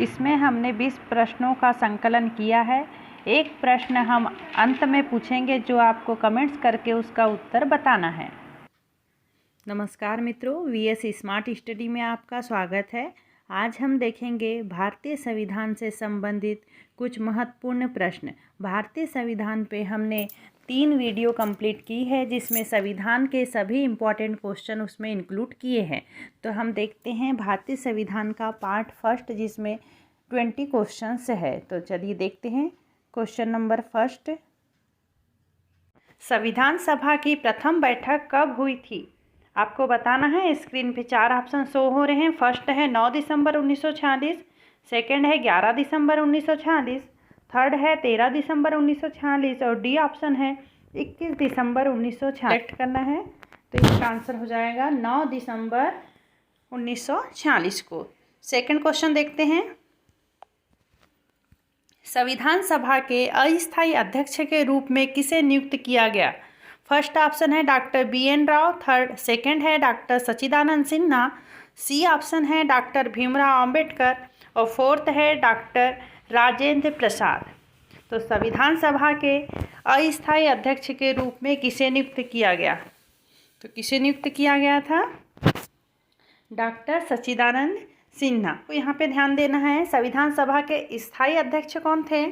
इसमें हमने 20 प्रश्नों का संकलन किया है। एक प्रश्न हम अंत में पूछेंगे जो आपको कमेंट्स करके उसका उत्तर बताना है। नमस्कार मित्रों, वीएस स्मार्ट स्टडी में आपका स्वागत है। आज हम देखेंगे भारतीय संविधान से संबंधित कुछ महत्वपूर्ण प्रश्न। भारतीय संविधान पे हमने 3 वीडियो कंप्लीट की है जिसमें संविधान के सभी इम्पॉर्टेंट क्वेश्चन उसमें इंक्लूड किए हैं। तो हम देखते हैं भारतीय संविधान का पार्ट फर्स्ट जिसमें 20 क्वेश्चंस है। तो चलिए देखते हैं। क्वेश्चन नंबर फर्स्ट, संविधान सभा की प्रथम बैठक कब हुई थी? आपको बताना है। स्क्रीन पे 4 ऑप्शन शो हो रहे हैं। फर्स्ट है 9 दिसंबर 1946, सेकंड है 11 दिसंबर 1946, थर्ड है 13 दिसंबर 1946 और डी ऑप्शन है 21 दिसंबर 1946। सेलेक्ट करना है तो इसका आंसर हो जाएगा 9 दिसंबर 1946 को। सेकंड क्वेश्चन देखते हैं। संविधान सभा के अस्थायी अध्यक्ष के रूप में किसे नियुक्त किया गया? फर्स्ट ऑप्शन है डॉक्टर BN राव, सेकंड है डॉक्टर सच्चिदानंद सिन्हा, सी ऑप्शन है डॉक्टर भीमराव अंबेडकर और फोर्थ है डॉक्टर राजेंद्र प्रसाद। तो संविधान सभा के अस्थायी अध्यक्ष के रूप में किसे नियुक्त किया गया? तो किसे नियुक्त किया गया था? डॉक्टर सच्चिदानंद सिन्हा को यहाँ पे ध्यान देना है। संविधान सभा के स्थायी अध्यक्ष कौन थे?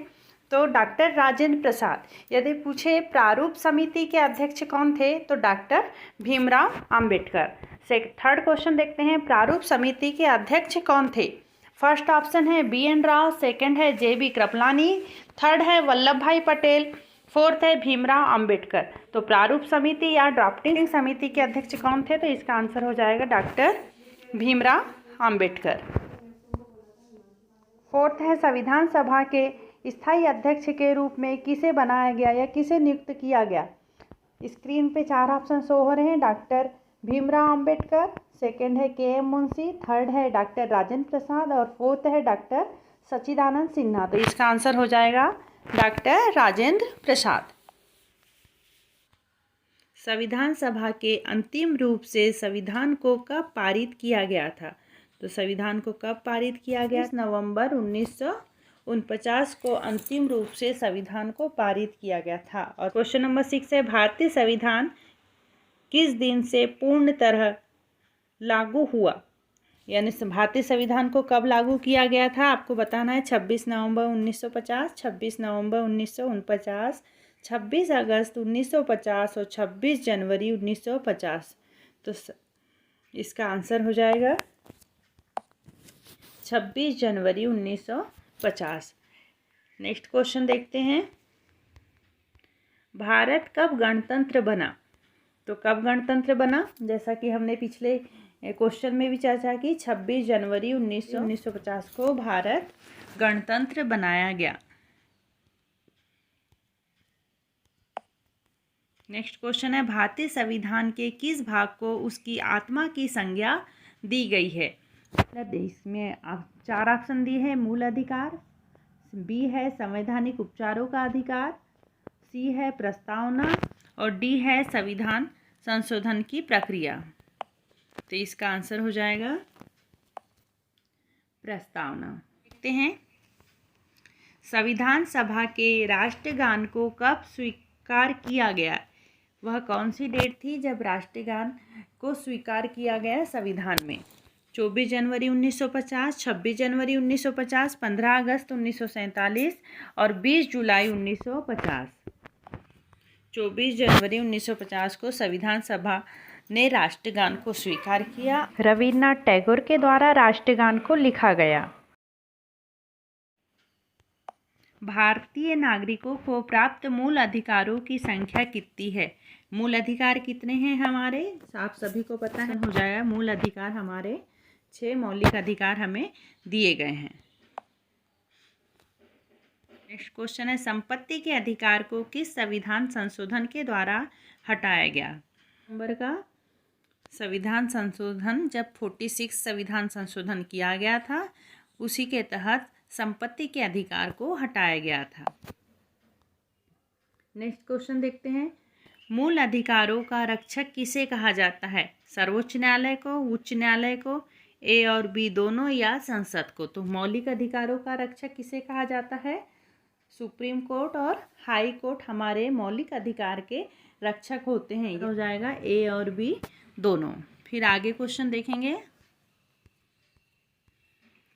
तो डॉक्टर राजेंद्र प्रसाद। यदि पूछे प्रारूप समिति के अध्यक्ष कौन थे तो doctor Bhimrao Ambedkar. Third question देखते हैं, प्रारूप समिति के अध्यक्ष कौन थे? फर्स्ट ऑप्शन है BN राव, सेकंड है JB कृपलानी, थर्ड है वल्लभ भाई पटेल, फोर्थ है भीमराव अंबेडकर। तो प्रारूप समिति या ड्राफ्टिंग समिति के अध्यक्ष कौन थे? तो इसका आंसर हो जाएगा डॉक्टर भीमराव अंबेडकर। फोर्थ है संविधान सभा के स्थायी अध्यक्ष के रूप में किसे बनाया गया या किसे नियुक्त किया गया? स्क्रीन पे 4 ऑप्शन शो हो रहे हैं। डॉक्टर भीमराव अंबेडकर, सेकंड है KM मुंशी, थर्ड है डॉक्टर राजेंद्र प्रसाद और फोर्थ है डॉक्टर सच्चिदानंद सिन्हा। तो इसका आंसर हो जाएगा डॉक्टर राजेंद्र प्रसाद। संविधान सभा के अंतिम रूप से संविधान को कब पारित किया गया था? तो संविधान को कब पारित किया गया? नवंबर 1949 को अंतिम रूप से संविधान को पारित किया गया था। और क्वेश्चन नंबर 6 है, भारतीय संविधान किस दिन से पूर्ण तरह लागू हुआ? यानी भारतीय संविधान को कब लागू किया गया था आपको बताना है। 26 नवंबर 1950, 26 नवंबर 1949, 26 अगस्त 1950 और 26 जनवरी 1950। तो इसका आंसर हो जाएगा 26 जनवरी 1950। नेक्स्ट क्वेश्चन देखते हैं, भारत कब गणतंत्र बना? तो कब गणतंत्र बना? जैसा कि हमने पिछले क्वेश्चन में भी चर्चा की, 26 जनवरी 1950 को भारत गणतंत्र बनाया गया। नेक्स्ट क्वेश्चन है, भारतीय संविधान के किस भाग को उसकी आत्मा की संज्ञा दी गई है? इसमें 4 ऑप्शन दिए हैं। मूल अधिकार, B है संवैधानिक उपचारों का अधिकार, C है प्रस्तावना और D है संविधान संशोधन की प्रक्रिया। तो इसका आंसर हो जाएगा प्रस्तावना। देखते हैं, संविधान सभा के राष्ट्रगान को कब स्वीकार किया गया? वह कौन सी डेट थी जब राष्ट्रगान को स्वीकार किया गया संविधान में? 24 जनवरी 1950, 26 जनवरी 1950, 15 अगस्त 1947 और 20 जुलाई 1950। 24 जनवरी 1950 को संविधान सभा ने राष्ट्रगान को स्वीकार किया। रविन्द्रनाथ टैगोर के द्वारा राष्ट्रगान को लिखा गया। भारतीय नागरिकों को प्राप्त मूल अधिकारों की संख्या कितनी है? मूल अधिकार कितने हैं हमारे? आप सभी को पता है, हो जाएगा मूल अधिकार हमारे 6 मौलिक अधिकार हमें दिए गए हैं। नेक्स्ट क्वेश्चन है, संपत्ति के अधिकार को किस संविधान संशोधन के द्वारा हटाया गया? नंबर का संविधान संशोधन, जब 46 संविधान संशोधन किया गया था उसी के तहत संपत्ति के अधिकार को हटाया गया था। नेक्स्ट क्वेश्चन देखते हैं, मूल अधिकारों का रक्षक किसे कहा जाता है? सर्वोच्च न्यायालय को, उच्च न्यायालय को ए और बी दोनों या संसद को। तो मौलिक अधिकारों का रक्षक किसे कहा जाता है? सुप्रीम कोर्ट और हाई कोर्ट हमारे मौलिक अधिकार के रक्षक होते हैं। ये हो जाएगा ए और बी दोनों। फिर आगे क्वेश्चन देखेंगे।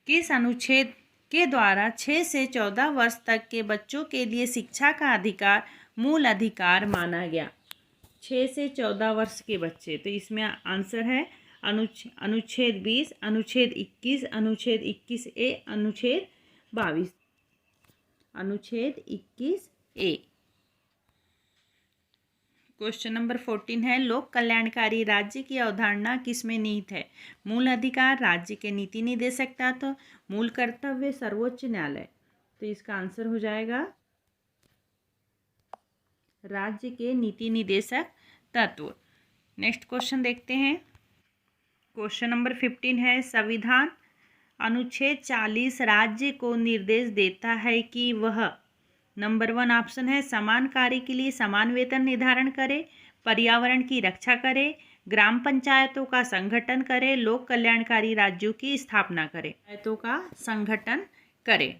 किस अनुच्छेद के द्वारा 6 से 14 वर्ष तक के बच्चों के लिए शिक्षा का अधिकार मूल अधिकार माना गया? 6 से 14 वर्ष के बच्चे, तो इसमें आंसर है अनुच्छेद 20, अनुच्छेद 21, अनुच्छेद 21A, अनुच्छेद 22। अनुच्छेद 21A। क्वेश्चन नंबर 14 है, लोक कल्याणकारी राज्य की अवधारणा किसमें निहित है? मूल अधिकार, राज्य के नीति निदेशक तत्व, मूल कर्तव्य, सर्वोच्च न्यायालय। तो इसका आंसर हो जाएगा राज्य के नीति निदेशक तत्व। नेक्स्ट क्वेश्चन देखते हैं। क्वेश्चन नंबर 15 है, संविधान अनुच्छेद 40 राज्य को निर्देश देता है कि वह नंबर 1 ऑप्शन है समान कार्य के लिए समान वेतन निर्धारण करे, पर्यावरण की रक्षा करे, ग्राम पंचायतों का संगठन करे, लोक कल्याणकारी राज्यों की स्थापना करे। पंचायतों का संगठन करे।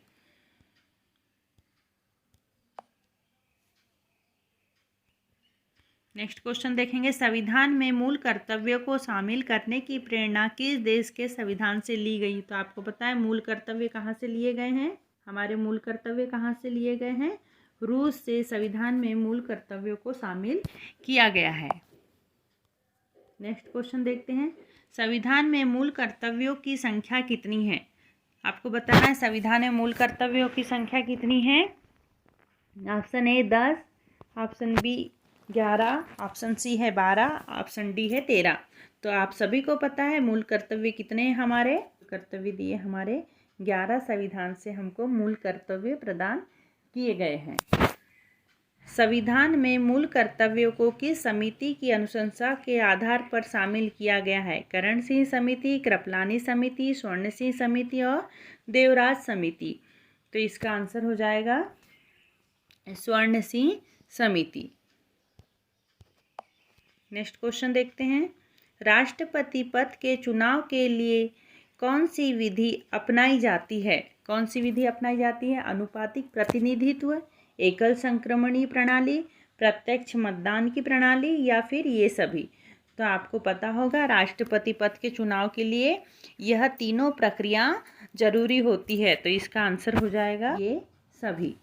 नेक्स्ट क्वेश्चन देखेंगे, संविधान में मूल कर्तव्यों को शामिल करने की प्रेरणा किस देश के संविधान से ली गई? तो आपको पता है मूल कर्तव्य कहाँ से लिए गए हैं? हमारे मूल कर्तव्य कहाँ से लिए गए हैं? रूस से संविधान में मूल कर्तव्यों को शामिल किया गया है। नेक्स्ट क्वेश्चन देखते हैं, संविधान में मूल कर्तव्यों की संख्या कितनी है? आपको बताना है संविधान में मूल कर्तव्यों की संख्या कितनी है? Option A 10, option B 11, option C है 12, ऑप्शन डी है 13। तो आप सभी को पता है मूल कर्तव्य कितने हैं? हमारे कर्तव्य दिए हमारे 11 संविधान से हमको मूल कर्तव्य प्रदान किए गए हैं। संविधान में मूल कर्तव्यों को किस समिति की अनुशंसा के आधार पर शामिल किया गया है? करण सिंह समिति, कृपलानी समिति, स्वर्ण सिंह समिति और देवराज समिति। तो इसका आंसर हो जाएगा स्वर्ण सिंह समिति। नेक्स्ट क्वेश्चन देखते हैं, राष्ट्रपति पद के चुनाव के लिए कौन सी विधि अपनाई जाती है? कौन सी विधि अपनाई जाती है? अनुपातिक प्रतिनिधित्व, एकल संक्रमणीय प्रणाली, प्रत्यक्ष मतदान की प्रणाली या फिर ये सभी। तो आपको पता होगा राष्ट्रपति पद के चुनाव के लिए यह तीनों प्रक्रिया जरूरी होती है। तो इसका आंसर हो जाएगा ये सभी।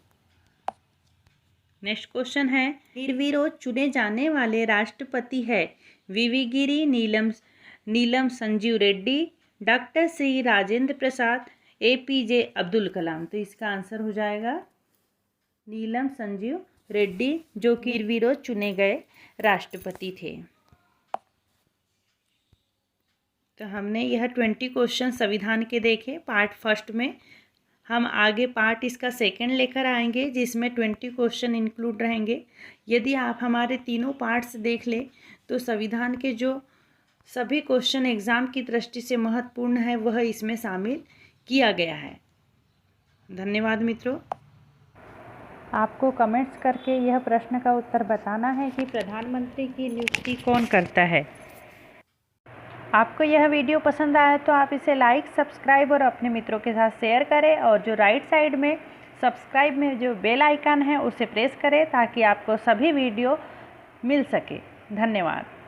नेक्स्ट क्वेश्चन है, निर्विरोध चुने जाने वाले राष्ट्रपति है वीवी गिरी, नीलम संजीव रेड्डी, डॉक्टर श्री राजेंद्र प्रसाद, APJ अब्दुल कलाम। तो इसका आंसर हो जाएगा नीलम संजीव रेड्डी, जो कि निर्विरोध चुने गए राष्ट्रपति थे। तो हमने यह 20 क्वेश्चन संविधान के देखे पार्ट फर्स्ट में। हम आगे पार्ट इसका सेकंड लेकर आएंगे जिसमें 20 क्वेश्चन इंक्लूड रहेंगे। यदि आप हमारे तीनों पार्ट्स देख लें तो संविधान के जो सभी क्वेश्चन एग्ज़ाम की दृष्टि से महत्वपूर्ण है वह इसमें शामिल किया गया है। धन्यवाद मित्रों। आपको कमेंट्स करके यह प्रश्न का उत्तर बताना है कि प्रधानमंत्री की नियुक्ति कौन करता है। आपको यह वीडियो पसंद आया तो आप इसे लाइक, सब्सक्राइब और अपने मित्रों के साथ शेयर करें और जो राइट साइड में सब्सक्राइब में जो बेल आइकन है उसे प्रेस करें ताकि आपको सभी वीडियो मिल सके। धन्यवाद।